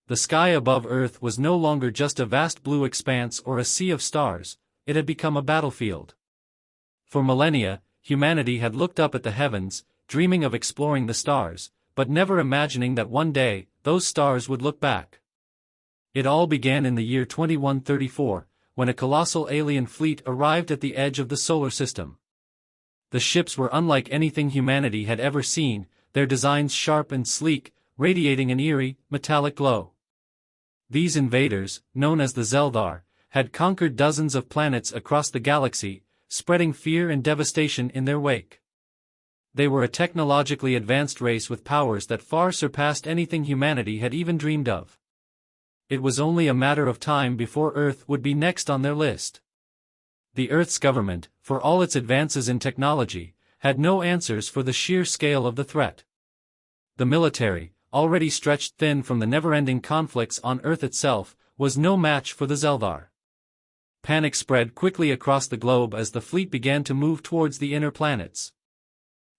The sky above Earth was no longer just a vast blue expanse or a sea of stars, it had become a battlefield. For millennia, humanity had looked up at the heavens, dreaming of exploring the stars, but never imagining that one day, those stars would look back. It all began in the year 2134, when a colossal alien fleet arrived at the edge of the solar system. The ships were unlike anything humanity had ever seen, their designs sharp and sleek, radiating an eerie, metallic glow. These invaders, known as the Zeldar, had conquered dozens of planets across the galaxy, spreading fear and devastation in their wake. They were a technologically advanced race with powers that far surpassed anything humanity had even dreamed of. It was only a matter of time before Earth would be next on their list. The Earth's government, for all its advances in technology, had no answers for the sheer scale of the threat. The military, already stretched thin from the never-ending conflicts on Earth itself, was no match for the Zeldar. Panic spread quickly across the globe as the fleet began to move towards the inner planets.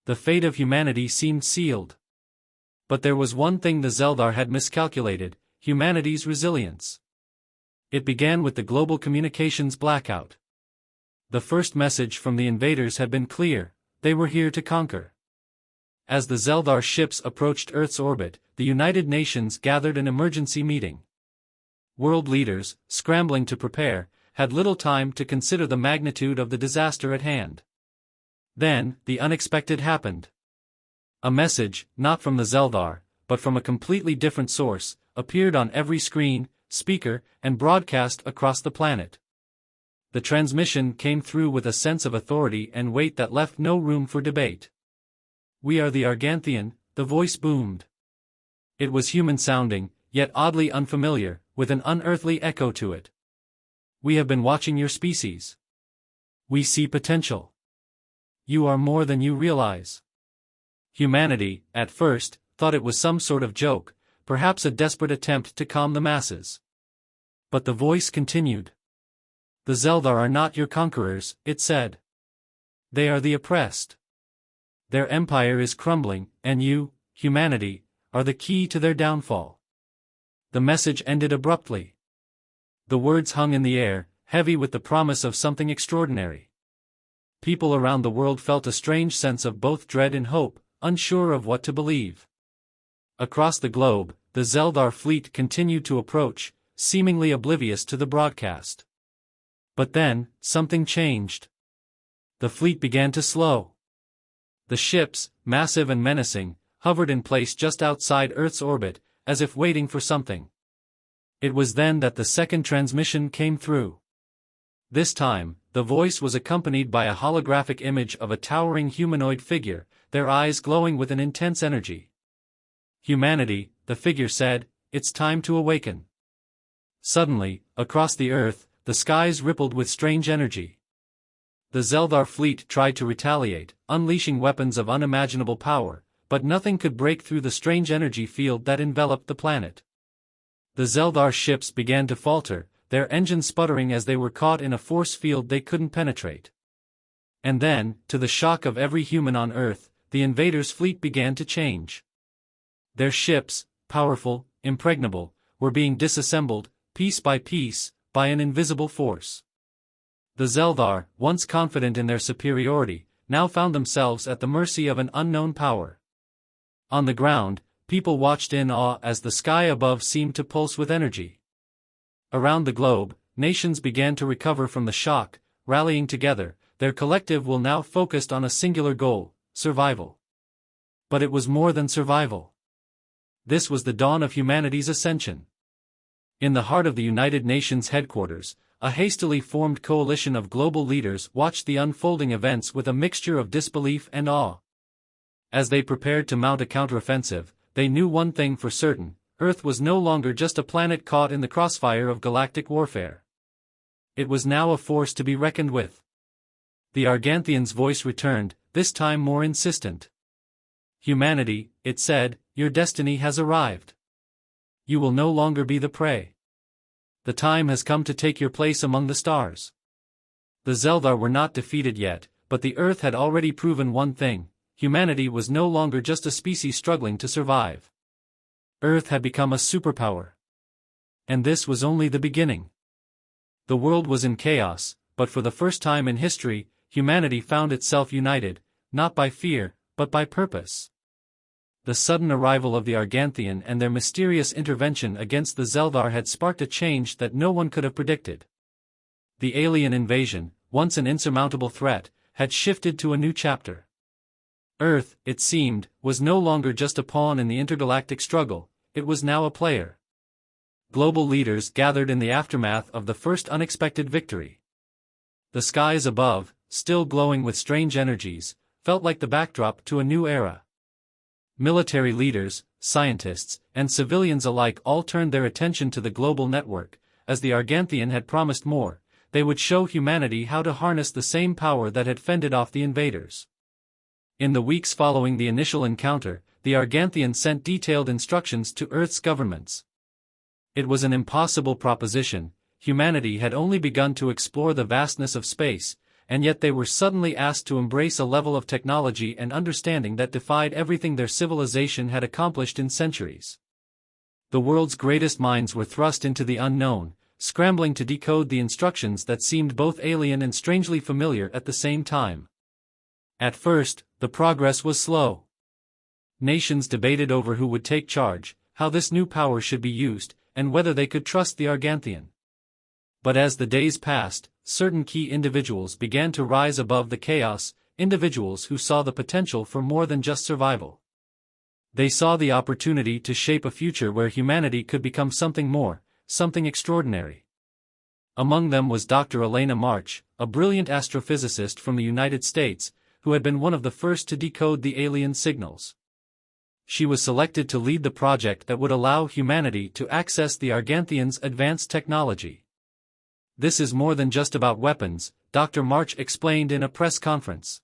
The fate of humanity seemed sealed. But there was one thing the Zeldar had miscalculated: humanity's resilience. It began with the global communications blackout. The first message from the invaders had been clear: they were here to conquer. As the Zeldar ships approached Earth's orbit, the United Nations gathered an emergency meeting. World leaders, scrambling to prepare, had little time to consider the magnitude of the disaster at hand. Then, the unexpected happened. A message, not from the Zeldar, but from a completely different source, appeared on every screen, speaker, and broadcast across the planet. The transmission came through with a sense of authority and weight that left no room for debate. "We are the Arganthian," the voice boomed. It was human-sounding, yet oddly unfamiliar, with an unearthly echo to it. "We have been watching your species. We see potential. You are more than you realize." Humanity, at first, thought it was some sort of joke, perhaps a desperate attempt to calm the masses. But the voice continued. "The Zeldar are not your conquerors," it said. "They are the oppressed. Their empire is crumbling, and you, humanity, are the key to their downfall." The message ended abruptly. The words hung in the air, heavy with the promise of something extraordinary. People around the world felt a strange sense of both dread and hope, unsure of what to believe. Across the globe, the Zeldar fleet continued to approach, seemingly oblivious to the broadcast. But then, something changed. The fleet began to slow. The ships, massive and menacing, hovered in place just outside Earth's orbit, as if waiting for something. It was then that the second transmission came through. This time, the voice was accompanied by a holographic image of a towering humanoid figure, their eyes glowing with an intense energy. "Humanity," the figure said, "it's time to awaken." Suddenly, across the Earth, the skies rippled with strange energy. The Zeldar fleet tried to retaliate, unleashing weapons of unimaginable power, but nothing could break through the strange energy field that enveloped the planet. The Zeldar ships began to falter, their engines sputtering as they were caught in a force field they couldn't penetrate. And then, to the shock of every human on Earth, the invaders' fleet began to change. Their ships, powerful, impregnable, were being disassembled, piece by piece, by an invisible force. The Zeldar, once confident in their superiority, now found themselves at the mercy of an unknown power. On the ground, people watched in awe as the sky above seemed to pulse with energy. Around the globe, nations began to recover from the shock, rallying together, their collective will now focused on a singular goal: survival. But it was more than survival. This was the dawn of humanity's ascension. In the heart of the United Nations headquarters, a hastily formed coalition of global leaders watched the unfolding events with a mixture of disbelief and awe. As they prepared to mount a counteroffensive, they knew one thing for certain: Earth was no longer just a planet caught in the crossfire of galactic warfare. It was now a force to be reckoned with. The Arganthian's voice returned, this time more insistent. "Humanity," it said, "your destiny has arrived. You will no longer be the prey. The time has come to take your place among the stars." The Zeldar were not defeated yet, but the Earth had already proven one thing: humanity was no longer just a species struggling to survive. Earth had become a superpower. And this was only the beginning. The world was in chaos, but for the first time in history, humanity found itself united, not by fear, but by purpose. The sudden arrival of the Arganthian and their mysterious intervention against the Zeldar had sparked a change that no one could have predicted. The alien invasion, once an insurmountable threat, had shifted to a new chapter. Earth, it seemed, was no longer just a pawn in the intergalactic struggle, it was now a player. Global leaders gathered in the aftermath of the first unexpected victory. The skies above, still glowing with strange energies, felt like the backdrop to a new era. Military leaders, scientists, and civilians alike all turned their attention to the global network. As the Arganthian had promised more, they would show humanity how to harness the same power that had fended off the invaders. In the weeks following the initial encounter, the Arganthian sent detailed instructions to Earth's governments. It was an impossible proposition. Humanity had only begun to explore the vastness of space, and yet they were suddenly asked to embrace a level of technology and understanding that defied everything their civilization had accomplished in centuries. The world's greatest minds were thrust into the unknown, scrambling to decode the instructions that seemed both alien and strangely familiar at the same time. At first, the progress was slow. Nations debated over who would take charge, how this new power should be used, and whether they could trust the Arganthian. But as the days passed, certain key individuals began to rise above the chaos, individuals who saw the potential for more than just survival. They saw the opportunity to shape a future where humanity could become something more, something extraordinary. Among them was Dr. Elena March, a brilliant astrophysicist from the United States, who had been one of the first to decode the alien signals. She was selected to lead the project that would allow humanity to access the Arganthian's advanced technology. "This is more than just about weapons," Dr. March explained in a press conference.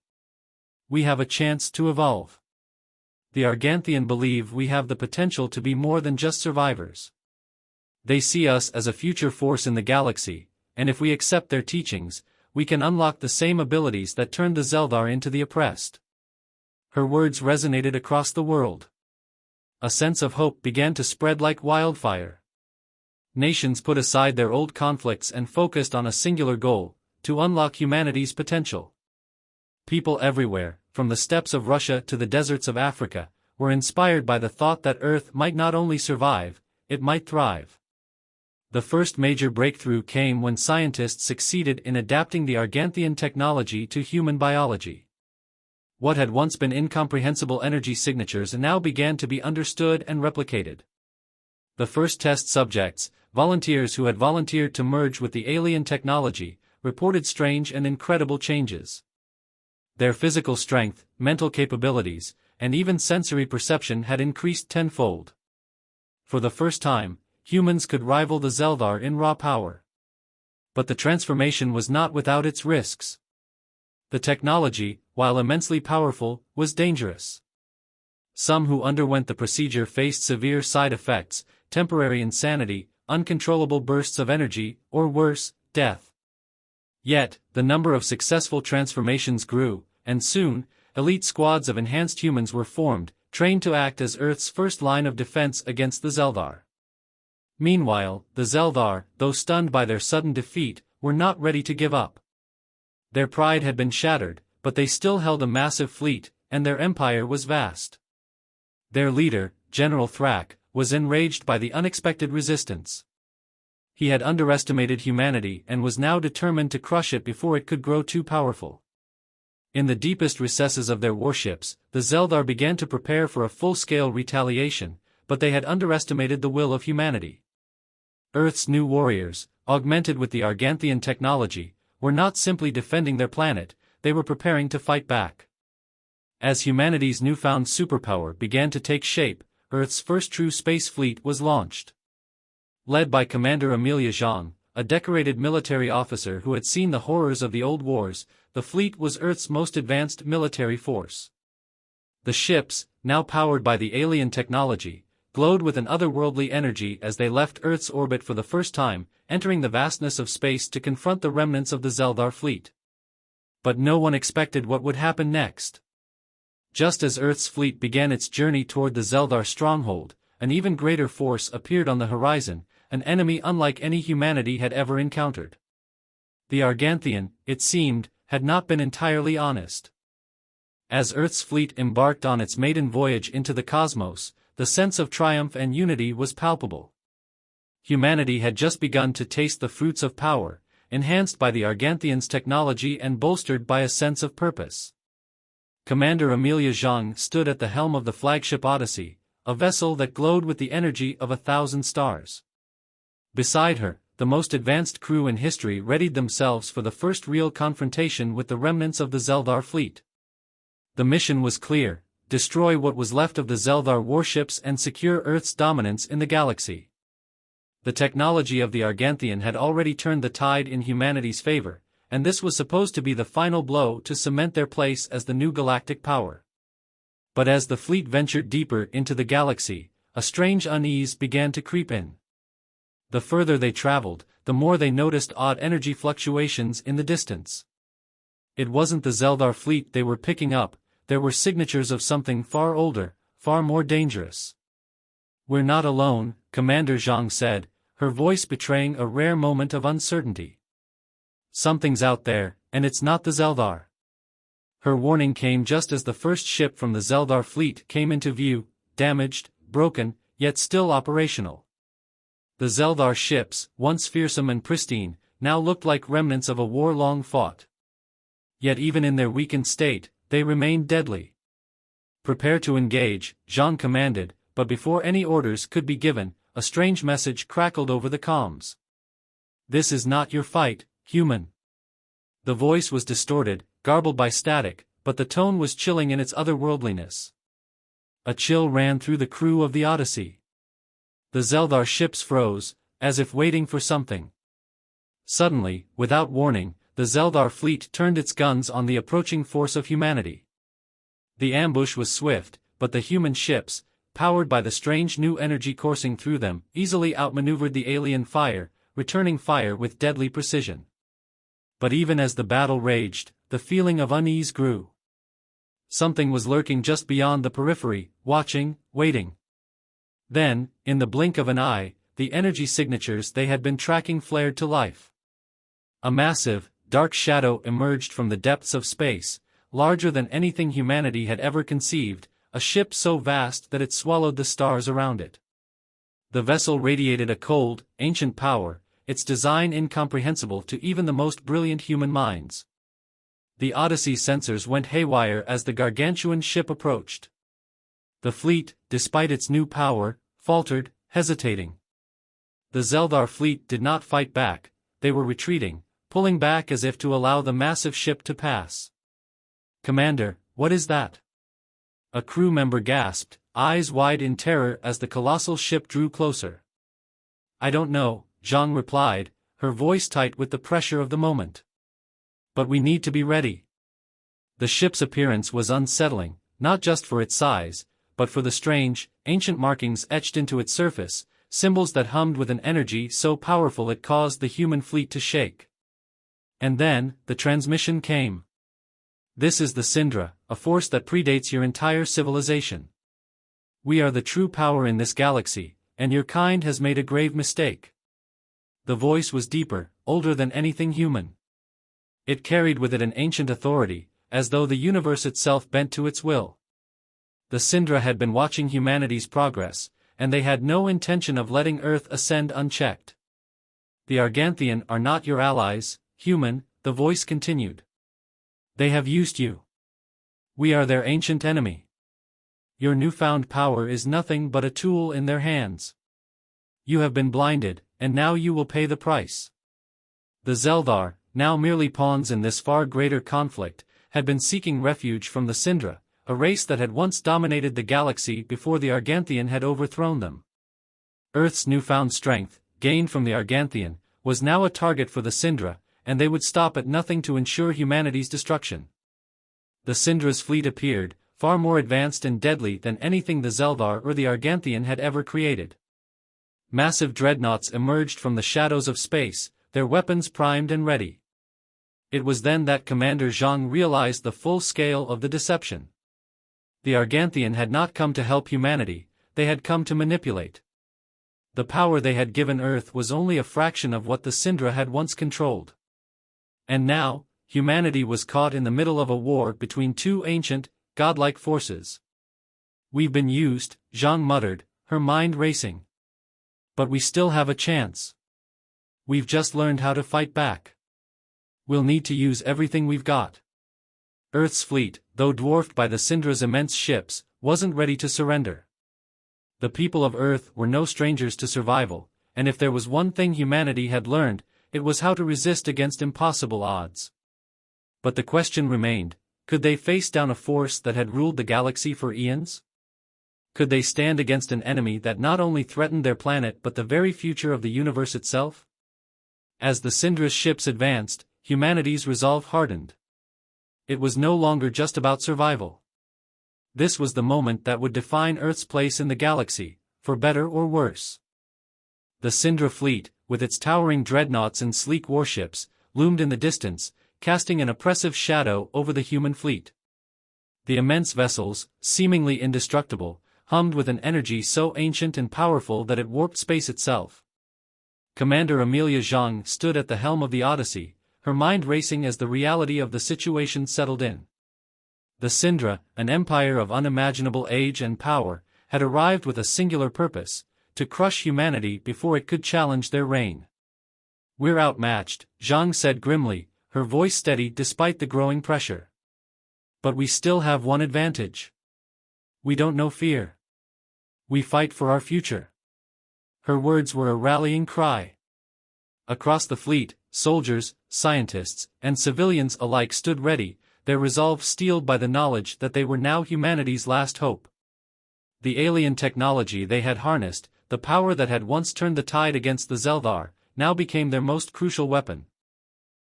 "We have a chance to evolve. The Arganthian believe we have the potential to be more than just survivors. They see us as a future force in the galaxy, and if we accept their teachings, we can unlock the same abilities that turned the Zeldar into the oppressed." Her words resonated across the world. A sense of hope began to spread like wildfire. Nations put aside their old conflicts and focused on a singular goal: to unlock humanity's potential. People everywhere, from the steppes of Russia to the deserts of Africa, were inspired by the thought that Earth might not only survive, it might thrive. The first major breakthrough came when scientists succeeded in adapting the Arganthian technology to human biology. What had once been incomprehensible energy signatures now began to be understood and replicated. The first test subjects, volunteers who had volunteered to merge with the alien technology, reported strange and incredible changes. Their physical strength, mental capabilities, and even sensory perception had increased tenfold. For the first time, humans could rival the Zeldar in raw power. But the transformation was not without its risks. The technology, while immensely powerful, was dangerous. Some who underwent the procedure faced severe side effects, temporary insanity, uncontrollable bursts of energy, or worse, death. Yet, the number of successful transformations grew, and soon, elite squads of enhanced humans were formed, trained to act as Earth's first line of defense against the Zeldar. Meanwhile, the Zeldar, though stunned by their sudden defeat, were not ready to give up. Their pride had been shattered, but they still held a massive fleet, and their empire was vast. Their leader, General Thrak, was enraged by the unexpected resistance. He had underestimated humanity and was now determined to crush it before it could grow too powerful. In the deepest recesses of their warships, the Zeldar began to prepare for a full-scale retaliation, but they had underestimated the will of humanity. Earth's new warriors, augmented with the Arganthian technology, were not simply defending their planet, they were preparing to fight back. As humanity's newfound superpower began to take shape, Earth's first true space fleet was launched. Led by Commander Amelia Zhang, a decorated military officer who had seen the horrors of the old wars, the fleet was Earth's most advanced military force. The ships, now powered by the alien technology, glowed with an otherworldly energy as they left Earth's orbit for the first time, entering the vastness of space to confront the remnants of the Zeldar fleet. But no one expected what would happen next. Just as Earth's fleet began its journey toward the Zeldar stronghold, an even greater force appeared on the horizon, an enemy unlike any humanity had ever encountered. The Arganthian, it seemed, had not been entirely honest. As Earth's fleet embarked on its maiden voyage into the cosmos, the sense of triumph and unity was palpable. Humanity had just begun to taste the fruits of power, enhanced by the Arganthian's technology and bolstered by a sense of purpose. Commander Amelia Zhang stood at the helm of the flagship Odyssey, a vessel that glowed with the energy of 1,000 stars. Beside her, the most advanced crew in history readied themselves for the first real confrontation with the remnants of the Zeldar fleet. The mission was clear: destroy what was left of the Zeldar warships and secure Earth's dominance in the galaxy. The technology of the Arganthian had already turned the tide in humanity's favor, and this was supposed to be the final blow to cement their place as the new galactic power. But as the fleet ventured deeper into the galaxy, a strange unease began to creep in. The further they traveled, the more they noticed odd energy fluctuations in the distance. It wasn't the Zeldar fleet they were picking up, there were signatures of something far older, far more dangerous. "We're not alone," Commander Zhang said, her voice betraying a rare moment of uncertainty. "Something's out there, and it's not the Zeldar." Her warning came just as the first ship from the Zeldar fleet came into view, damaged, broken, yet still operational. The Zeldar ships, once fearsome and pristine, now looked like remnants of a war long fought. Yet even in their weakened state, they remained deadly. "Prepare to engage," Zhang commanded, but before any orders could be given, a strange message crackled over the comms. "This is not your fight, human." The voice was distorted, garbled by static, but the tone was chilling in its otherworldliness. A chill ran through the crew of the Odyssey. The Zeldar ships froze, as if waiting for something. Suddenly, without warning, the Zeldar fleet turned its guns on the approaching force of humanity. The ambush was swift, but the human ships, powered by the strange new energy coursing through them, easily outmaneuvered the alien fire, returning fire with deadly precision. But even as the battle raged, the feeling of unease grew. Something was lurking just beyond the periphery, watching, waiting. Then, in the blink of an eye, the energy signatures they had been tracking flared to life. A massive, dark shadow emerged from the depths of space, larger than anything humanity had ever conceived, a ship so vast that it swallowed the stars around it. The vessel radiated a cold, ancient power, its design incomprehensible to even the most brilliant human minds. The Odyssey sensors went haywire as the gargantuan ship approached. The fleet, despite its new power, faltered, hesitating. The Zeldar fleet did not fight back, they were retreating, pulling back as if to allow the massive ship to pass. "Commander, what is that?" A crew member gasped, eyes wide in terror as the colossal ship drew closer. "I don't know," Zhang replied, her voice tight with the pressure of the moment. "But we need to be ready." The ship's appearance was unsettling, not just for its size, but for the strange, ancient markings etched into its surface, symbols that hummed with an energy so powerful it caused the human fleet to shake. And then, the transmission came. "This is the Syndra, a force that predates your entire civilization. We are the true power in this galaxy, and your kind has made a grave mistake." The voice was deeper, older than anything human. It carried with it an ancient authority, as though the universe itself bent to its will. The Syndra had been watching humanity's progress, and they had no intention of letting Earth ascend unchecked. "The Arganthian are not your allies, human," the voice continued. "They have used you. We are their ancient enemy. Your newfound power is nothing but a tool in their hands. You have been blinded, and now you will pay the price." The Zeldar, now merely pawns in this far greater conflict, had been seeking refuge from the Syndra, a race that had once dominated the galaxy before the Arganthian had overthrown them. Earth's newfound strength, gained from the Arganthian, was now a target for the Syndra, and they would stop at nothing to ensure humanity's destruction. The Syndra's fleet appeared, far more advanced and deadly than anything the Zeldar or the Arganthian had ever created. Massive dreadnoughts emerged from the shadows of space, their weapons primed and ready. It was then that Commander Zhang realized the full scale of the deception. The Arganthian had not come to help humanity, they had come to manipulate. The power they had given Earth was only a fraction of what the Syndra had once controlled. And now, humanity was caught in the middle of a war between two ancient, godlike forces. "We've been used," Zhang muttered, her mind racing. "But we still have a chance. We've just learned how to fight back. We'll need to use everything we've got." Earth's fleet, though dwarfed by the Syndra's immense ships, wasn't ready to surrender. The people of Earth were no strangers to survival, and if there was one thing humanity had learned, it was how to resist against impossible odds. But the question remained, could they face down a force that had ruled the galaxy for eons? Could they stand against an enemy that not only threatened their planet but the very future of the universe itself? As the Syndra's ships advanced, humanity's resolve hardened. It was no longer just about survival. This was the moment that would define Earth's place in the galaxy, for better or worse. The Syndra fleet, with its towering dreadnoughts and sleek warships, loomed in the distance, casting an oppressive shadow over the human fleet. The immense vessels, seemingly indestructible, hummed with an energy so ancient and powerful that it warped space itself. Commander Amelia Zhang stood at the helm of the Odyssey, her mind racing as the reality of the situation settled in. The Syndra, an empire of unimaginable age and power, had arrived with a singular purpose: to crush humanity before it could challenge their reign. "We're outmatched," Zhang said grimly, her voice steady despite the growing pressure. "But we still have one advantage. We don't know fear. We fight for our future." Her words were a rallying cry. Across the fleet, soldiers, scientists, and civilians alike stood ready, their resolve steeled by the knowledge that they were now humanity's last hope. The alien technology they had harnessed, the power that had once turned the tide against the Zeldar, now became their most crucial weapon.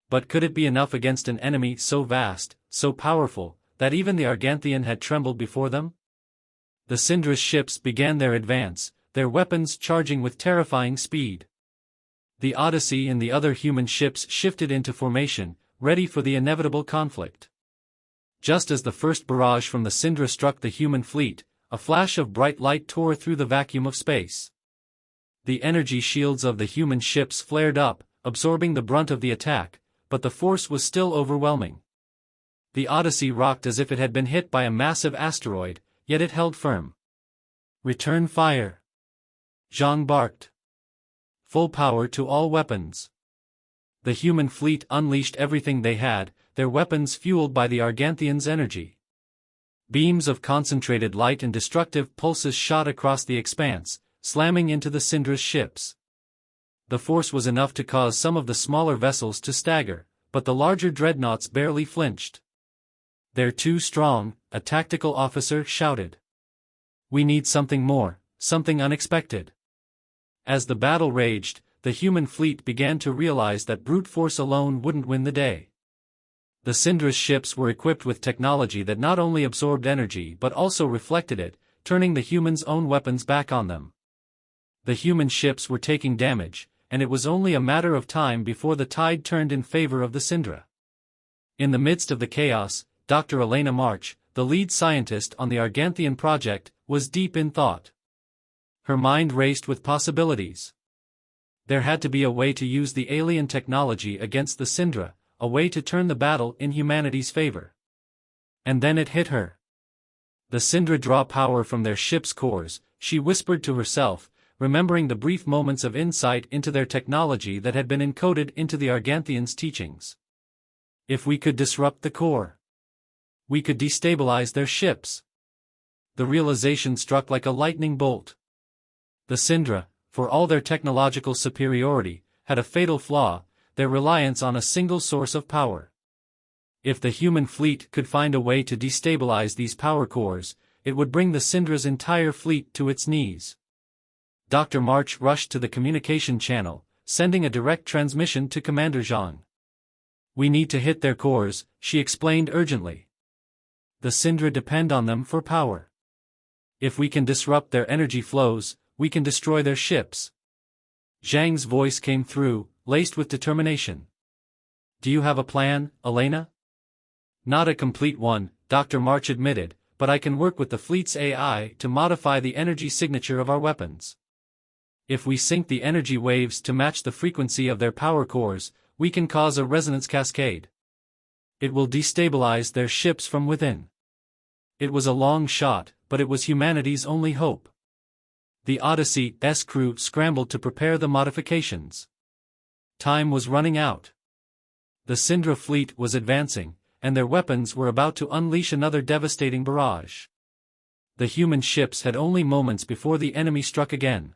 But could it be enough against an enemy so vast, so powerful, that even the Arganthian had trembled before them? The Syndra's ships began their advance, their weapons charging with terrifying speed. The Odyssey and the other human ships shifted into formation, ready for the inevitable conflict. Just as the first barrage from the Syndra struck the human fleet, a flash of bright light tore through the vacuum of space. The energy shields of the human ships flared up, absorbing the brunt of the attack, but the force was still overwhelming. The Odyssey rocked as if it had been hit by a massive asteroid, yet it held firm. "Return fire!" Zhang barked. "Full power to all weapons." The human fleet unleashed everything they had, their weapons fueled by the Arganthian's energy. Beams of concentrated light and destructive pulses shot across the expanse, slamming into the Syndra's ships. The force was enough to cause some of the smaller vessels to stagger, but the larger dreadnoughts barely flinched. "They're too strong," a tactical officer shouted. "We need something more, something unexpected." As the battle raged, the human fleet began to realize that brute force alone wouldn't win the day. The Syndra's ships were equipped with technology that not only absorbed energy but also reflected it, turning the humans' own weapons back on them. The human ships were taking damage, and it was only a matter of time before the tide turned in favor of the Syndra. In the midst of the chaos, Dr. Elena March, the lead scientist on the Arganthian project, was deep in thought. Her mind raced with possibilities. There had to be a way to use the alien technology against the Syndra, a way to turn the battle in humanity's favor. And then it hit her. The Syndra draw power from their ship's cores, she whispered to herself, remembering the brief moments of insight into their technology that had been encoded into the Arganthians' teachings. If we could disrupt the core, we could destabilize their ships. The realization struck like a lightning bolt. The Syndra, for all their technological superiority, had a fatal flaw: their reliance on a single source of power. If the human fleet could find a way to destabilize these power cores, it would bring the Syndra's entire fleet to its knees. Dr. March rushed to the communication channel, sending a direct transmission to Commander Zhang. "We need to hit their cores," she explained urgently. "The Syndra depend on them for power. If we can disrupt their energy flows, we can destroy their ships." Zhang's voice came through, laced with determination. "Do you have a plan, Elena?" "Not a complete one," Dr. March admitted, "but I can work with the fleet's AI to modify the energy signature of our weapons. If we sync the energy waves to match the frequency of their power cores, we can cause a resonance cascade. It will destabilize their ships from within. It was a long shot, but it was humanity's only hope. The Odyssey's crew scrambled to prepare the modifications. Time was running out. The Syndra fleet was advancing, and their weapons were about to unleash another devastating barrage. The human ships had only moments before the enemy struck again.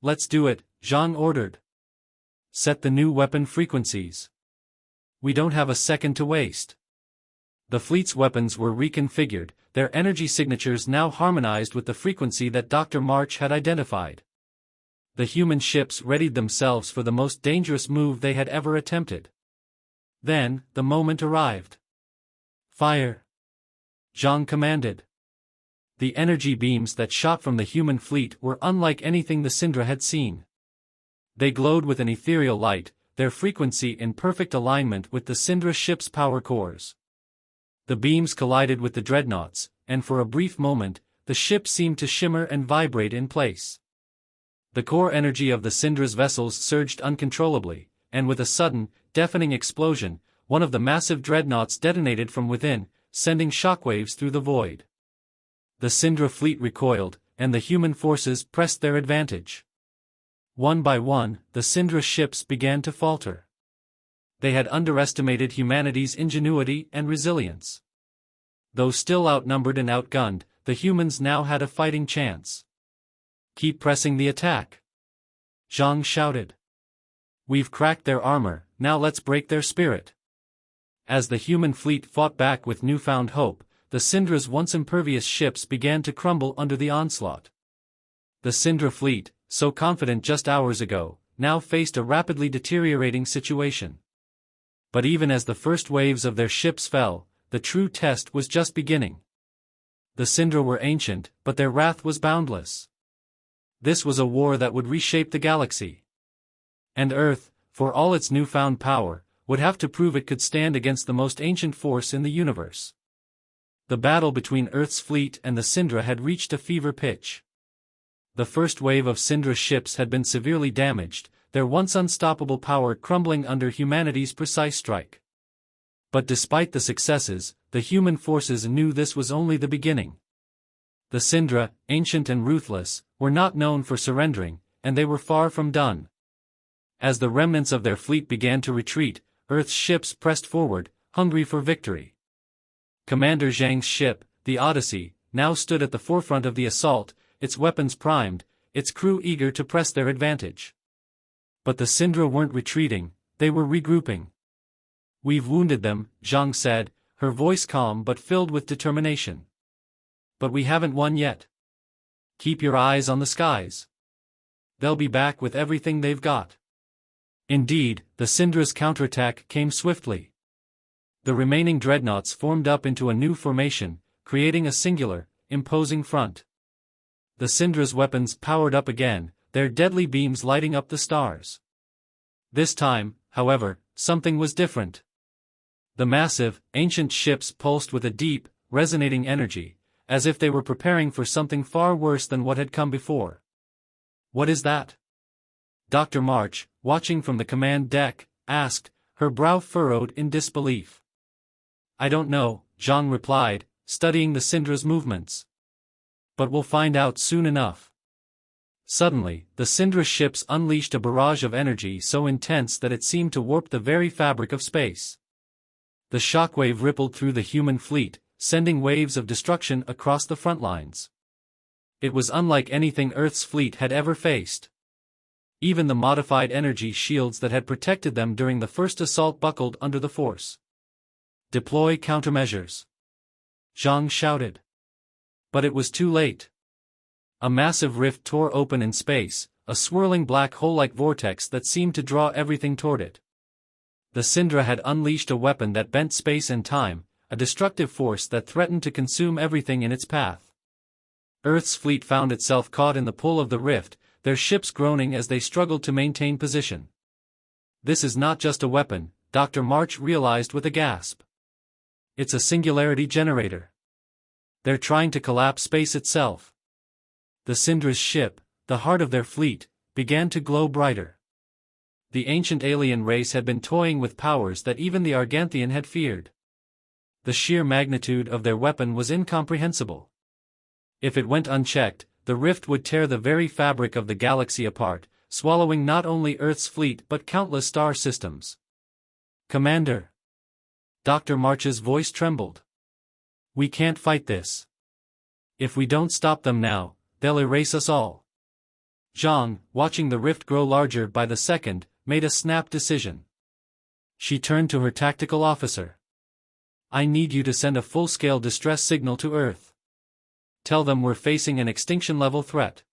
"Let's do it," Zhang ordered. "Set the new weapon frequencies. We don't have a second to waste." The fleet's weapons were reconfigured, their energy signatures now harmonized with the frequency that Dr. March had identified. The human ships readied themselves for the most dangerous move they had ever attempted. Then, the moment arrived. "Fire!" Zhang commanded. The energy beams that shot from the human fleet were unlike anything the Syndra had seen. They glowed with an ethereal light, their frequency in perfect alignment with the Syndra ship's power cores. The beams collided with the dreadnoughts, and for a brief moment, the ship seemed to shimmer and vibrate in place. The core energy of the Syndra's vessels surged uncontrollably, and with a sudden, deafening explosion, one of the massive dreadnoughts detonated from within, sending shockwaves through the void. The Syndra fleet recoiled, and the human forces pressed their advantage. One by one, the Syndra ships began to falter. They had underestimated humanity's ingenuity and resilience. Though still outnumbered and outgunned, the humans now had a fighting chance. "Keep pressing the attack," Zhang shouted. "We've cracked their armor, now let's break their spirit." As the human fleet fought back with newfound hope, the Syndra's once impervious ships began to crumble under the onslaught. The Syndra fleet, so confident just hours ago, now faced a rapidly deteriorating situation. But even as the first waves of their ships fell, the true test was just beginning. The Syndra were ancient, but their wrath was boundless. This was a war that would reshape the galaxy. And Earth, for all its newfound power, would have to prove it could stand against the most ancient force in the universe. The battle between Earth's fleet and the Syndra had reached a fever pitch. The first wave of Syndra ships had been severely damaged, their once unstoppable power crumbling under humanity's precise strike. But despite the successes, the human forces knew this was only the beginning. The Syndra, ancient and ruthless, were not known for surrendering, and they were far from done. As the remnants of their fleet began to retreat, Earth's ships pressed forward, hungry for victory. Commander Zhang's ship, the Odyssey, now stood at the forefront of the assault, its weapons primed, its crew eager to press their advantage. But the Syndra weren't retreating, they were regrouping. "We've wounded them," Zhang said, her voice calm but filled with determination. "But we haven't won yet. Keep your eyes on the skies. They'll be back with everything they've got." Indeed, the Syndra's counterattack came swiftly. The remaining dreadnoughts formed up into a new formation, creating a singular, imposing front. The Syndra's weapons powered up again, their deadly beams lighting up the stars. This time, however, something was different. The massive, ancient ships pulsed with a deep, resonating energy, as if they were preparing for something far worse than what had come before. "What is that?" Dr. March, watching from the command deck, asked, her brow furrowed in disbelief. "I don't know," Zhang replied, studying the Syndra's movements. "But we'll find out soon enough." Suddenly, the Syndra ships unleashed a barrage of energy so intense that it seemed to warp the very fabric of space. The shockwave rippled through the human fleet, sending waves of destruction across the front lines. It was unlike anything Earth's fleet had ever faced. Even the modified energy shields that had protected them during the first assault buckled under the force. "Deploy countermeasures," Zhang shouted. But it was too late. A massive rift tore open in space, a swirling black hole-like vortex that seemed to draw everything toward it. The Syndra had unleashed a weapon that bent space and time, a destructive force that threatened to consume everything in its path. Earth's fleet found itself caught in the pull of the rift, their ships groaning as they struggled to maintain position. "This is not just a weapon," Dr. March realized with a gasp. "It's a singularity generator. They're trying to collapse space itself." The Syndra's ship, the heart of their fleet, began to glow brighter. The ancient alien race had been toying with powers that even the Arganthian had feared. The sheer magnitude of their weapon was incomprehensible. If it went unchecked, the rift would tear the very fabric of the galaxy apart, swallowing not only Earth's fleet but countless star systems. "Commander." Dr. March's voice trembled. "We can't fight this. If we don't stop them now, they'll erase us all." Zhang, watching the rift grow larger by the second, made a snap decision. She turned to her tactical officer. "I need you to send a full-scale distress signal to Earth. Tell them we're facing an extinction-level threat.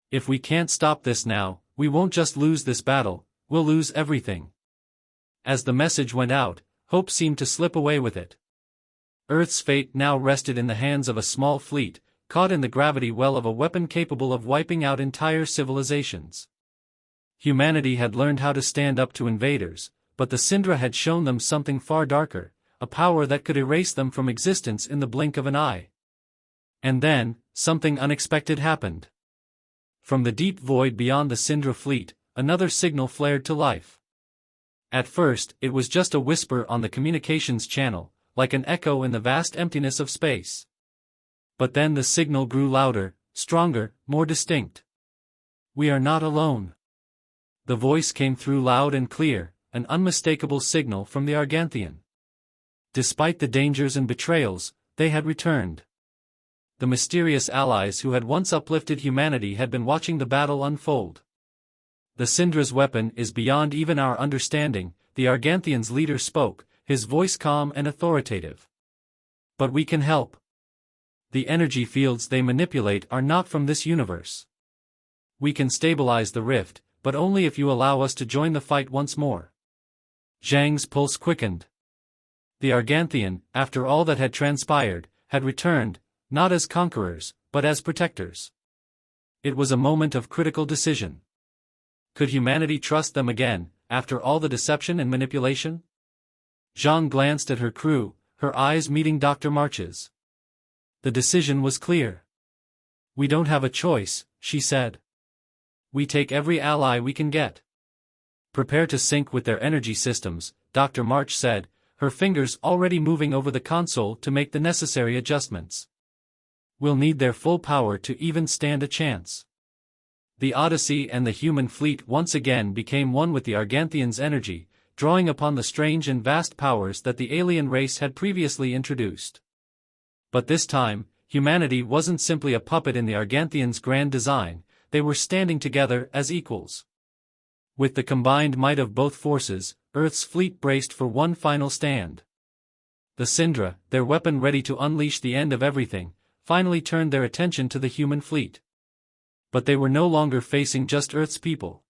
If we can't stop this now, we won't just lose this battle, we'll lose everything." As the message went out, hope seemed to slip away with it. Earth's fate now rested in the hands of a small fleet, caught in the gravity well of a weapon capable of wiping out entire civilizations. Humanity had learned how to stand up to invaders, but the Syndra had shown them something far darker, a power that could erase them from existence in the blink of an eye. And then, something unexpected happened. From the deep void beyond the Syndra fleet, another signal flared to life. At first, it was just a whisper on the communications channel, like an echo in the vast emptiness of space. But then the signal grew louder, stronger, more distinct. "We are not alone." The voice came through loud and clear, an unmistakable signal from the Arganthian. Despite the dangers and betrayals, they had returned. The mysterious allies who had once uplifted humanity had been watching the battle unfold. "The Syndra's weapon is beyond even our understanding," the Arganthian's leader spoke, his voice calm and authoritative. "But we can help. The energy fields they manipulate are not from this universe. We can stabilize the rift, but only if you allow us to join the fight once more." Zhang's pulse quickened. The Arganthian, after all that had transpired, had returned, not as conquerors, but as protectors. It was a moment of critical decision. Could humanity trust them again, after all the deception and manipulation? Zhang glanced at her crew, her eyes meeting Dr. March's. The decision was clear. "We don't have a choice," she said. "We take every ally we can get." "Prepare to sync with their energy systems," Dr. March said, her fingers already moving over the console to make the necessary adjustments. "We'll need their full power to even stand a chance." The Odyssey and the human fleet once again became one with the Arganthian's energy, drawing upon the strange and vast powers that the alien race had previously introduced. But this time, humanity wasn't simply a puppet in the Arganthian's grand design, they were standing together as equals. With the combined might of both forces, Earth's fleet braced for one final stand. The Syndra, their weapon ready to unleash the end of everything, finally turned their attention to the human fleet. But they were no longer facing just Earth's people.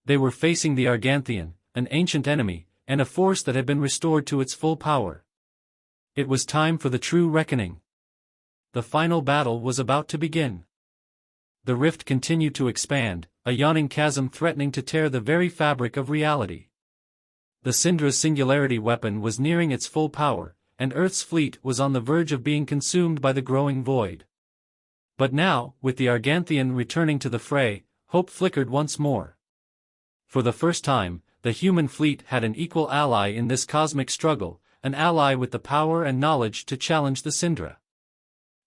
They were facing the Arganthian, an ancient enemy, and a force that had been restored to its full power. It was time for the true reckoning. The final battle was about to begin. The rift continued to expand, a yawning chasm threatening to tear the very fabric of reality. The Syndra's singularity weapon was nearing its full power, and Earth's fleet was on the verge of being consumed by the growing void. But now, with the Arganthian returning to the fray, hope flickered once more. For the first time, the human fleet had an equal ally in this cosmic struggle, an ally with the power and knowledge to challenge the Syndra.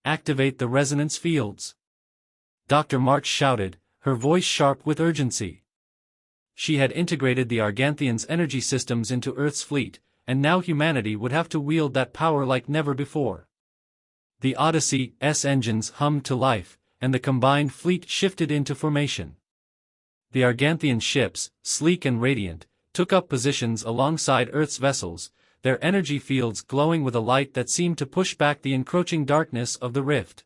"Activate the resonance fields," Dr. March shouted, her voice sharp with urgency. She had integrated the Arganthian's energy systems into Earth's fleet, and now humanity would have to wield that power like never before. The Odyssey's engines hummed to life, and the combined fleet shifted into formation. The Arganthian ships, sleek and radiant, took up positions alongside Earth's vessels, their energy fields glowing with a light that seemed to push back the encroaching darkness of the rift.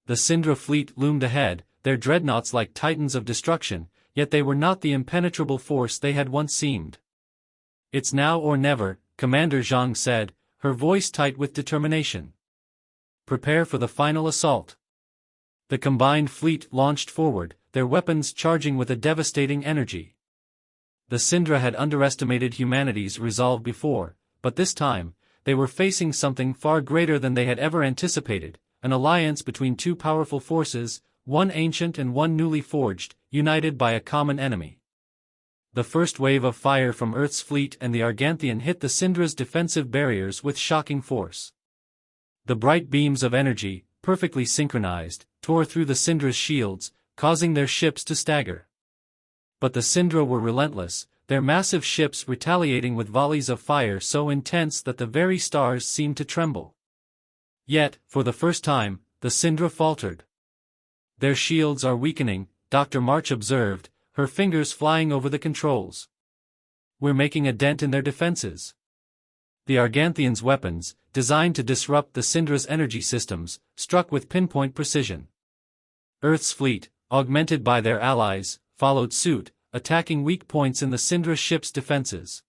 The Syndra fleet loomed ahead, their dreadnoughts like titans of destruction, yet they were not the impenetrable force they had once seemed. "It's now or never," Commander Zhang said, her voice tight with determination. "Prepare for the final assault." The combined fleet launched forward, their weapons charging with a devastating energy. The Syndra had underestimated humanity's resolve before, but this time, they were facing something far greater than they had ever anticipated, an alliance between two powerful forces, one ancient and one newly forged, united by a common enemy. The first wave of fire from Earth's fleet and the Arganthian hit the Syndra's defensive barriers with shocking force. The bright beams of energy, perfectly synchronized, tore through the Syndra's shields, causing their ships to stagger. But the Syndra were relentless, their massive ships retaliating with volleys of fire so intense that the very stars seemed to tremble. Yet, for the first time, the Syndra faltered. "Their shields are weakening," Dr. March observed, her fingers flying over the controls. "We're making a dent in their defenses." The Arganthians' weapons, designed to disrupt the Syndra's energy systems, struck with pinpoint precision. Earth's fleet, augmented by their allies, followed suit, attacking weak points in the Syndra ship's defenses.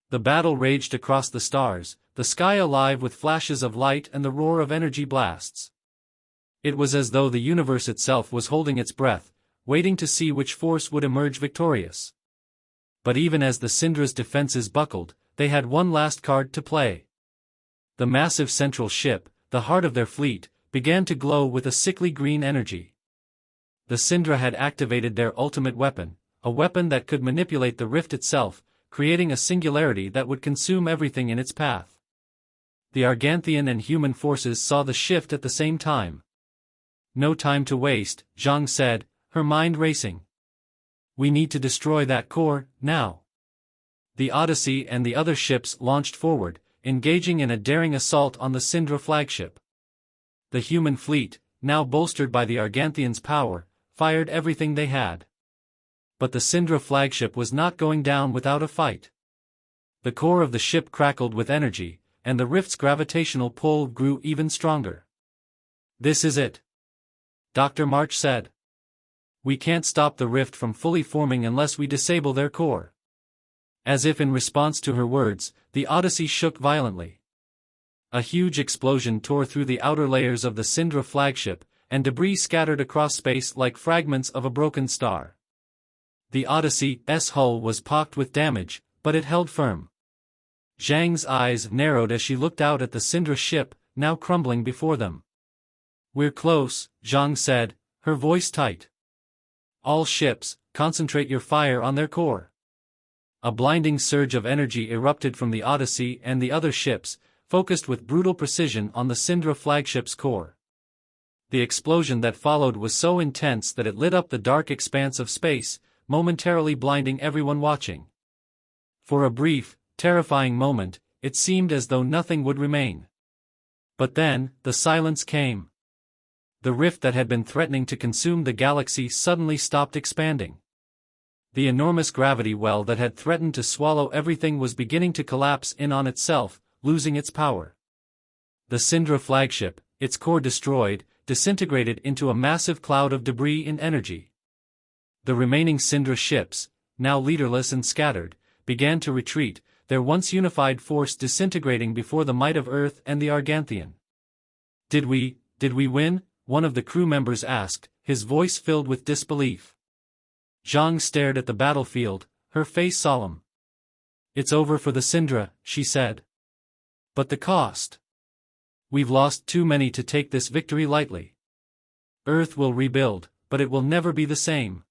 The battle raged across the stars, the sky alive with flashes of light and the roar of energy blasts. It was as though the universe itself was holding its breath, waiting to see which force would emerge victorious. But even as the Syndra's defenses buckled, they had one last card to play. The massive central ship, the heart of their fleet, began to glow with a sickly green energy. The Syndra had activated their ultimate weapon, a weapon that could manipulate the rift itself, creating a singularity that would consume everything in its path. The Arganthian and human forces saw the shift at the same time. "No time to waste," Zhang said, her mind racing. "We need to destroy that core, now." The Odyssey and the other ships launched forward, engaging in a daring assault on the Syndra flagship. The human fleet, now bolstered by the Arganthians' power, fired everything they had. But the Syndra flagship was not going down without a fight. The core of the ship crackled with energy, and the rift's gravitational pull grew even stronger. "This is it," Dr. March said. "We can't stop the rift from fully forming unless we disable their core." As if in response to her words, the Odyssey shook violently. A huge explosion tore through the outer layers of the Syndra flagship, and debris scattered across space like fragments of a broken star. The Odyssey's hull was pocked with damage, but it held firm. Zhang's eyes narrowed as she looked out at the Syndra ship, now crumbling before them. "We're close," Zhang said, her voice tight. "All ships, concentrate your fire on their core." A blinding surge of energy erupted from the Odyssey and the other ships, focused with brutal precision on the Syndra flagship's core. The explosion that followed was so intense that it lit up the dark expanse of space, momentarily blinding everyone watching. For a brief, terrifying moment, it seemed as though nothing would remain. But then, the silence came. The rift that had been threatening to consume the galaxy suddenly stopped expanding. The enormous gravity well that had threatened to swallow everything was beginning to collapse in on itself, losing its power. The Syndra flagship, its core destroyed, disintegrated into a massive cloud of debris and energy. The remaining Syndra ships, now leaderless and scattered, began to retreat, their once unified force disintegrating before the might of Earth and the Arganthian. Did we win?" one of the crew members asked, his voice filled with disbelief. Zhang stared at the battlefield, her face solemn. "It's over for the Syndra," she said. "But the cost? We've lost too many to take this victory lightly. Earth will rebuild, but it will never be the same."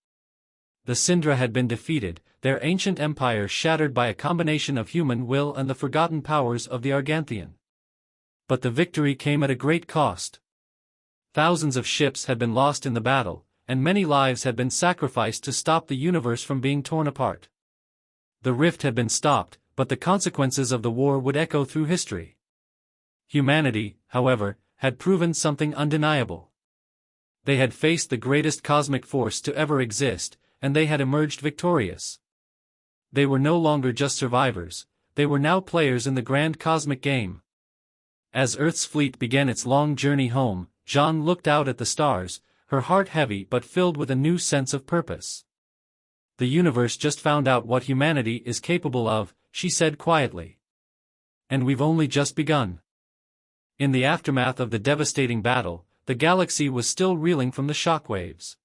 The Syndra had been defeated, their ancient empire shattered by a combination of human will and the forgotten powers of the Arganthian. But the victory came at a great cost. Thousands of ships had been lost in the battle, and many lives had been sacrificed to stop the universe from being torn apart. The rift had been stopped, but the consequences of the war would echo through history. Humanity, however, had proven something undeniable. They had faced the greatest cosmic force to ever exist, and they had emerged victorious. They were no longer just survivors, they were now players in the grand cosmic game. As Earth's fleet began its long journey home, Zhang looked out at the stars, her heart heavy but filled with a new sense of purpose. "The universe just found out what humanity is capable of," she said quietly. "And we've only just begun." In the aftermath of the devastating battle, the galaxy was still reeling from the shockwaves.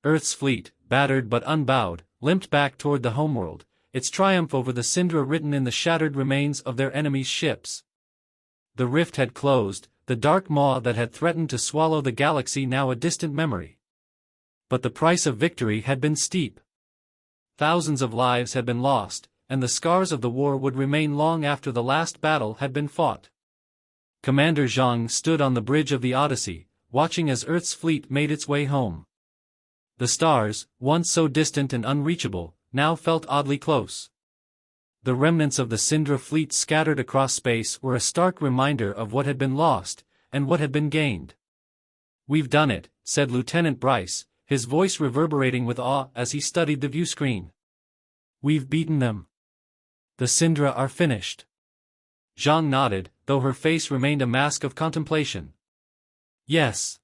Earth's fleet, battered but unbowed, limped back toward the homeworld, its triumph over the Syndra written in the shattered remains of their enemies' ships. The rift had closed, the dark maw that had threatened to swallow the galaxy now a distant memory. But the price of victory had been steep. Thousands of lives had been lost, and the scars of the war would remain long after the last battle had been fought. Commander Zhang stood on the bridge of the Odyssey, watching as Earth's fleet made its way home. The stars, once so distant and unreachable, now felt oddly close. The remnants of the Syndra fleet scattered across space were a stark reminder of what had been lost, and what had been gained. "We've done it," said Lieutenant Bryce, his voice reverberating with awe as he studied the viewscreen. "We've beaten them. The Syndra are finished." Zhang nodded, though her face remained a mask of contemplation. "Yes.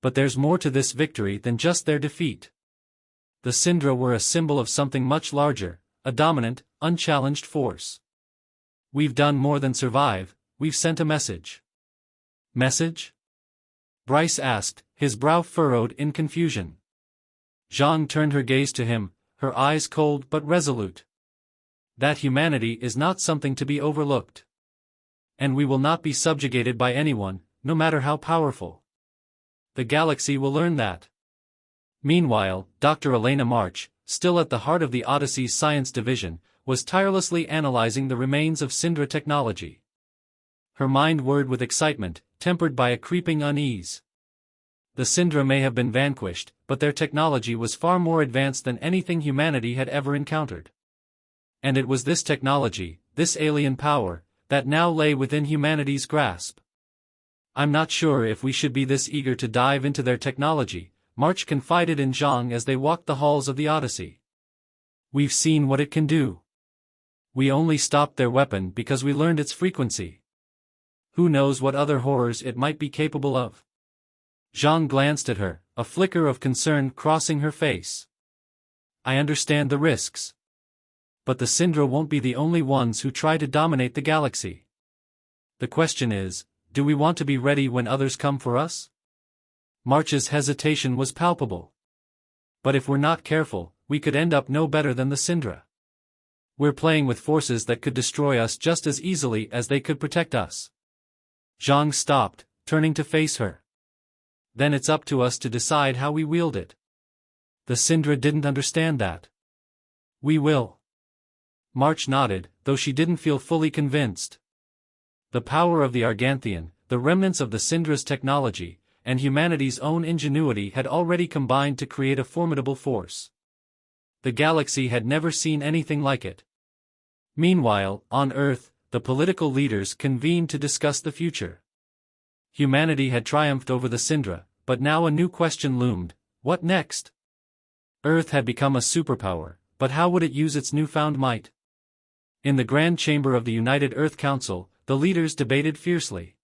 But there's more to this victory than just their defeat. The Syndra were a symbol of something much larger, a dominant, unchallenged force. We've done more than survive, we've sent a message." "Message?" Bryce asked, his brow furrowed in confusion. Zhang turned her gaze to him, her eyes cold but resolute. "That humanity is not something to be overlooked. And we will not be subjugated by anyone, no matter how powerful. The galaxy will learn that." Meanwhile, Dr. Elena March, still at the heart of the Odyssey's science division, was tirelessly analyzing the remains of Syndra technology. Her mind whirred with excitement, tempered by a creeping unease. The Syndra may have been vanquished, but their technology was far more advanced than anything humanity had ever encountered. And it was this technology, this alien power, that now lay within humanity's grasp. "I'm not sure if we should be this eager to dive into their technology," March confided in Zhang as they walked the halls of the Odyssey. "We've seen what it can do. We only stopped their weapon because we learned its frequency. Who knows what other horrors it might be capable of?" Zhang glanced at her, a flicker of concern crossing her face. "I understand the risks. But the Syndra won't be the only ones who try to dominate the galaxy. The question is, do we want to be ready when others come for us?" March's hesitation was palpable. "But if we're not careful, we could end up no better than the Syndra. We're playing with forces that could destroy us just as easily as they could protect us." Zhang stopped, turning to face her. "Then it's up to us to decide how we wield it. The Syndra didn't understand that. We will." March nodded, though she didn't feel fully convinced. The power of the Arganthian, the remnants of the Syndra's technology, and humanity's own ingenuity had already combined to create a formidable force. The galaxy had never seen anything like it. Meanwhile, on Earth, the political leaders convened to discuss the future. Humanity had triumphed over the Syndra, but now a new question loomed: what next? Earth had become a superpower, but how would it use its newfound might? In the Grand Chamber of the United Earth Council, the leaders debated fiercely.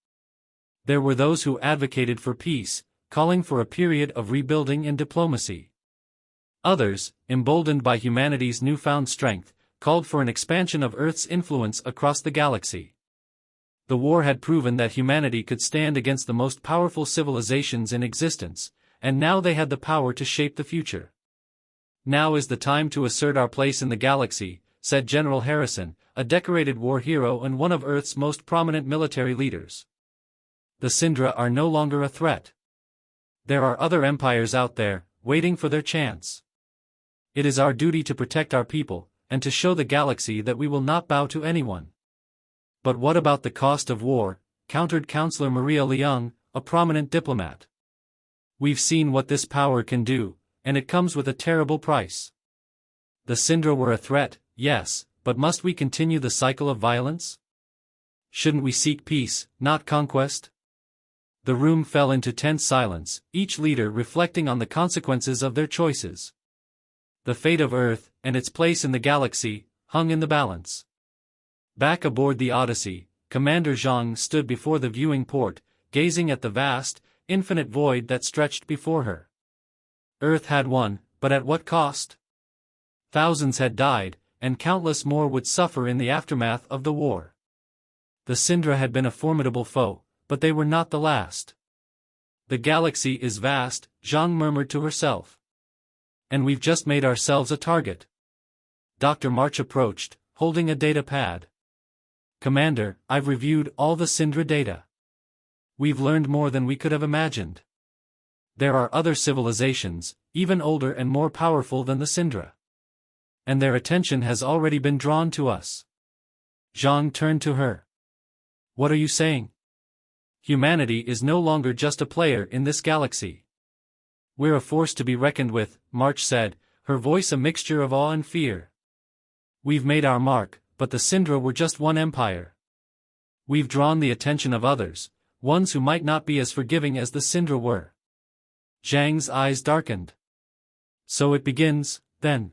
There were those who advocated for peace, calling for a period of rebuilding and diplomacy. Others, emboldened by humanity's newfound strength, called for an expansion of Earth's influence across the galaxy. The war had proven that humanity could stand against the most powerful civilizations in existence, and now they had the power to shape the future. "Now is the time to assert our place in the galaxy," said General Harrison, a decorated war hero and one of Earth's most prominent military leaders. "The Syndra are no longer a threat. There are other empires out there, waiting for their chance. It is our duty to protect our people, and to show the galaxy that we will not bow to anyone." "But what about the cost of war?" countered Counselor Maria Leung, a prominent diplomat. "We've seen what this power can do, and it comes with a terrible price. The Syndra were a threat, yes, but must we continue the cycle of violence? Shouldn't we seek peace, not conquest?" The room fell into tense silence, each leader reflecting on the consequences of their choices. The fate of Earth, and its place in the galaxy, hung in the balance. Back aboard the Odyssey, Commander Zhang stood before the viewing port, gazing at the vast, infinite void that stretched before her. Earth had won, but at what cost? Thousands had died, and countless more would suffer in the aftermath of the war. The Syndra had been a formidable foe, but they were not the last. "The galaxy is vast," Zhang murmured to herself. "And we've just made ourselves a target." Dr. March approached, holding a data pad. "Commander, I've reviewed all the Syndra data. We've learned more than we could have imagined. There are other civilizations, even older and more powerful than the Syndra. And their attention has already been drawn to us. Zhang turned to her. What are you saying? Humanity is no longer just a player in this galaxy. We're a force to be reckoned with, March said, her voice a mixture of awe and fear. We've made our mark, but the Syndra were just one empire. We've drawn the attention of others, ones who might not be as forgiving as the Syndra were. Zhang's eyes darkened. So it begins, then.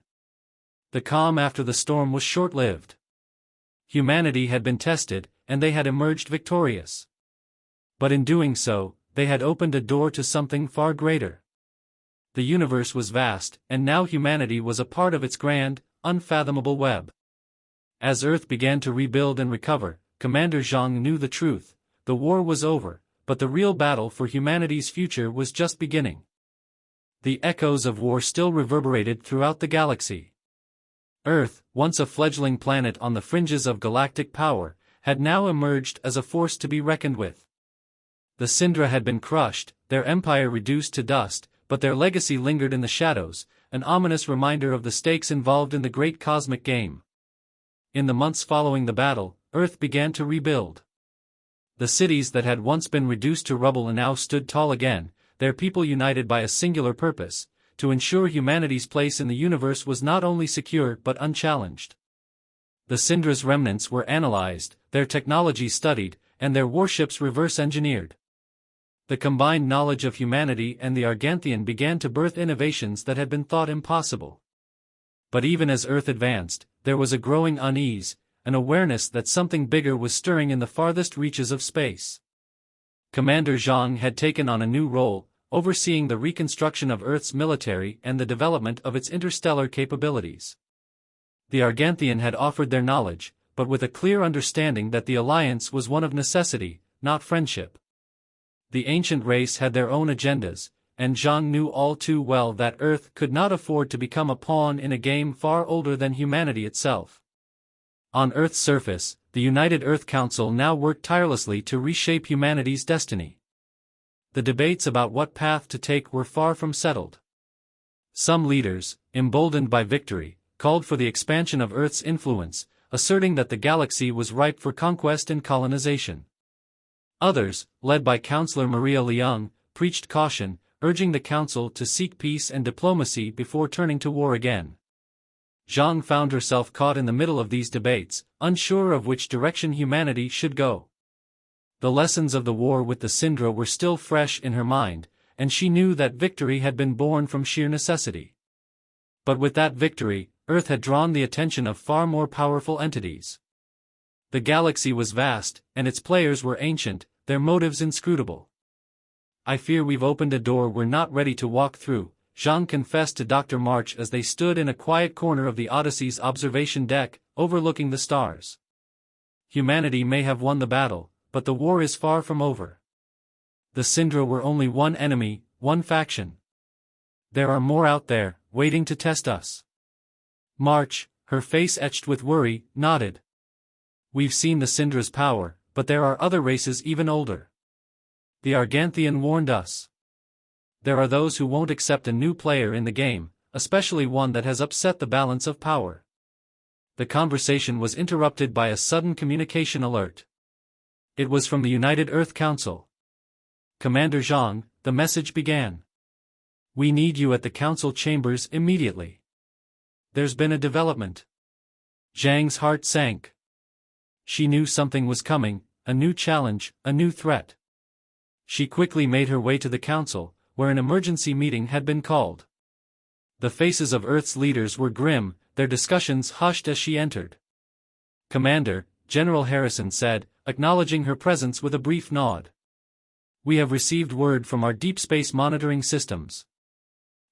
The calm after the storm was short-lived. Humanity had been tested, and they had emerged victorious. But in doing so, they had opened a door to something far greater. The universe was vast, and now humanity was a part of its grand, unfathomable web. As Earth began to rebuild and recover, Commander Zhang knew the truth. The war was over, but the real battle for humanity's future was just beginning. The echoes of war still reverberated throughout the galaxy. Earth, once a fledgling planet on the fringes of galactic power, had now emerged as a force to be reckoned with. The Syndra had been crushed, their empire reduced to dust, but their legacy lingered in the shadows, an ominous reminder of the stakes involved in the great cosmic game. In the months following the battle, Earth began to rebuild. The cities that had once been reduced to rubble now stood tall again, their people united by a singular purpose, to ensure humanity's place in the universe was not only secure but unchallenged. The Syndra's remnants were analyzed, their technology studied, and their warships reverse-engineered. The combined knowledge of humanity and the Arganthian began to birth innovations that had been thought impossible. But even as Earth advanced, there was a growing unease, an awareness that something bigger was stirring in the farthest reaches of space. Commander Zhang had taken on a new role, overseeing the reconstruction of Earth's military and the development of its interstellar capabilities. The Arganthian had offered their knowledge, but with a clear understanding that the alliance was one of necessity, not friendship. The ancient race had their own agendas, and Zhang knew all too well that Earth could not afford to become a pawn in a game far older than humanity itself. On Earth's surface, the United Earth Council now worked tirelessly to reshape humanity's destiny. The debates about what path to take were far from settled. Some leaders, emboldened by victory, called for the expansion of Earth's influence, asserting that the galaxy was ripe for conquest and colonization. Others, led by Counselor Maria Liang, preached caution, urging the Council to seek peace and diplomacy before turning to war again. Zhang found herself caught in the middle of these debates, unsure of which direction humanity should go. The lessons of the war with the Syndra were still fresh in her mind, and she knew that victory had been born from sheer necessity. But with that victory, Earth had drawn the attention of far more powerful entities. The galaxy was vast, and its players were ancient, their motives inscrutable. I fear we've opened a door we're not ready to walk through, Zhang confessed to Dr. March as they stood in a quiet corner of the Odyssey's observation deck, overlooking the stars. Humanity may have won the battle, but the war is far from over. The Syndra were only one enemy, one faction. There are more out there, waiting to test us. March, her face etched with worry, nodded. We've seen the Syndra's power, but there are other races even older. The Arganthian warned us. There are those who won't accept a new player in the game, especially one that has upset the balance of power. The conversation was interrupted by a sudden communication alert. It was from the United Earth Council. Commander Zhang, the message began. We need you at the council chambers immediately. There's been a development. Zhang's heart sank. She knew something was coming, a new challenge, a new threat. She quickly made her way to the council, where an emergency meeting had been called. The faces of Earth's leaders were grim, their discussions hushed as she entered. Commander, General Harrison said, acknowledging her presence with a brief nod. We have received word from our deep space monitoring systems.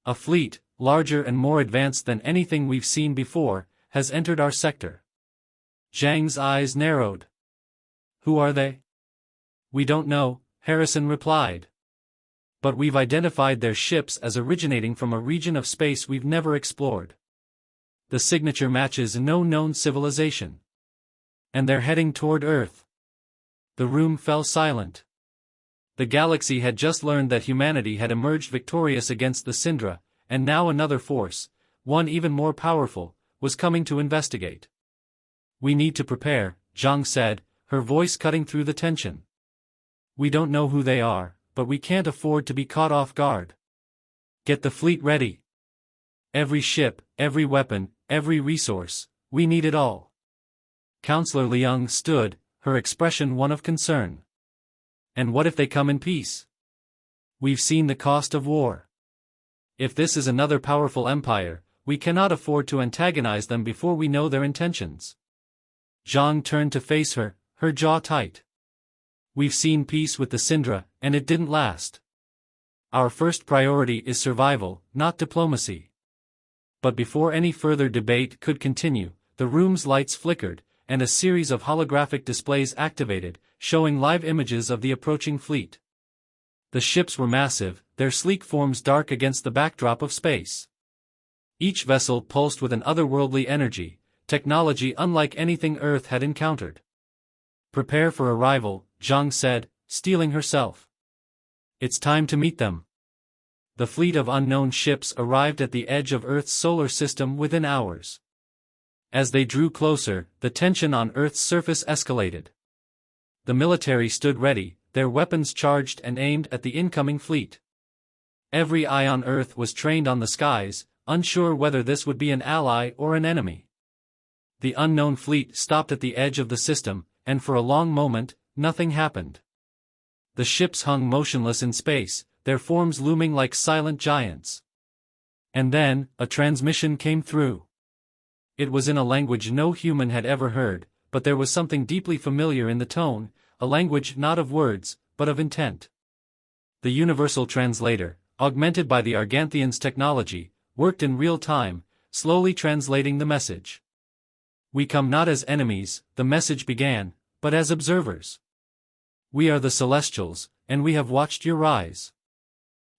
A fleet, larger and more advanced than anything we've seen before, has entered our sector. Zhang's eyes narrowed. Who are they? We don't know, Harrison replied. But we've identified their ships as originating from a region of space we've never explored. The signature matches no known civilization. And they're heading toward Earth. The room fell silent. The galaxy had just learned that humanity had emerged victorious against the Syndra, and now another force, one even more powerful, was coming to investigate. "We need to prepare," Zhang said, her voice cutting through the tension. "We don't know who they are, but we can't afford to be caught off guard. Get the fleet ready. Every ship, every weapon, every resource, we need it all." Counselor Liang stood, her expression one of concern. "And what if they come in peace? We've seen the cost of war. If this is another powerful empire, we cannot afford to antagonize them before we know their intentions." Zhang turned to face her, her jaw tight. "We've seen peace with the Syndra, and it didn't last. Our first priority is survival, not diplomacy." But before any further debate could continue, the room's lights flickered, and a series of holographic displays activated, showing live images of the approaching fleet. The ships were massive, their sleek forms dark against the backdrop of space. Each vessel pulsed with an otherworldly energy, technology unlike anything Earth had encountered. "Prepare for arrival," Zhang said, steeling herself. "It's time to meet them." The fleet of unknown ships arrived at the edge of Earth's solar system within hours. As they drew closer, the tension on Earth's surface escalated. The military stood ready, their weapons charged and aimed at the incoming fleet. Every eye on Earth was trained on the skies, unsure whether this would be an ally or an enemy. The unknown fleet stopped at the edge of the system, and for a long moment, nothing happened. The ships hung motionless in space, their forms looming like silent giants. And then, a transmission came through. It was in a language no human had ever heard, but there was something deeply familiar in the tone, a language not of words, but of intent. The universal translator, augmented by the Arganthians' technology, worked in real time, slowly translating the message. "We come not as enemies," the message began, "but as observers. We are the Celestials, and we have watched your rise."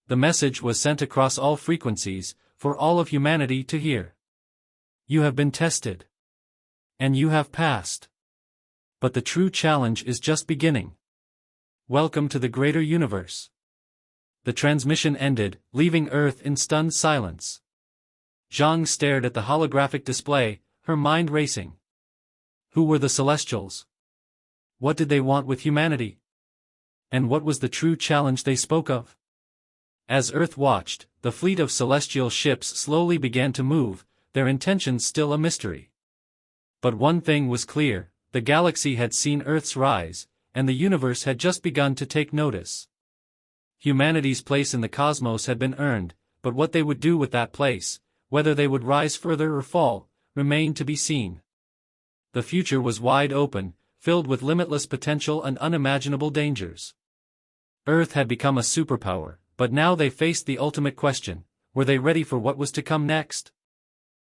The message was sent across all frequencies, for all of humanity to hear. "You have been tested. And you have passed. But the true challenge is just beginning. Welcome to the greater universe." The transmission ended, leaving Earth in stunned silence. Zhang stared at the holographic display, her mind racing. Who were the Celestials? What did they want with humanity? And what was the true challenge they spoke of? As Earth watched, the fleet of celestial ships slowly began to move, their intentions still a mystery. But one thing was clear, the galaxy had seen Earth's rise, and the universe had just begun to take notice. Humanity's place in the cosmos had been earned, but what they would do with that place, whether they would rise further or fall, remained to be seen. The future was wide open, filled with limitless potential and unimaginable dangers. Earth had become a superpower, but now they faced the ultimate question: were they ready for what was to come next?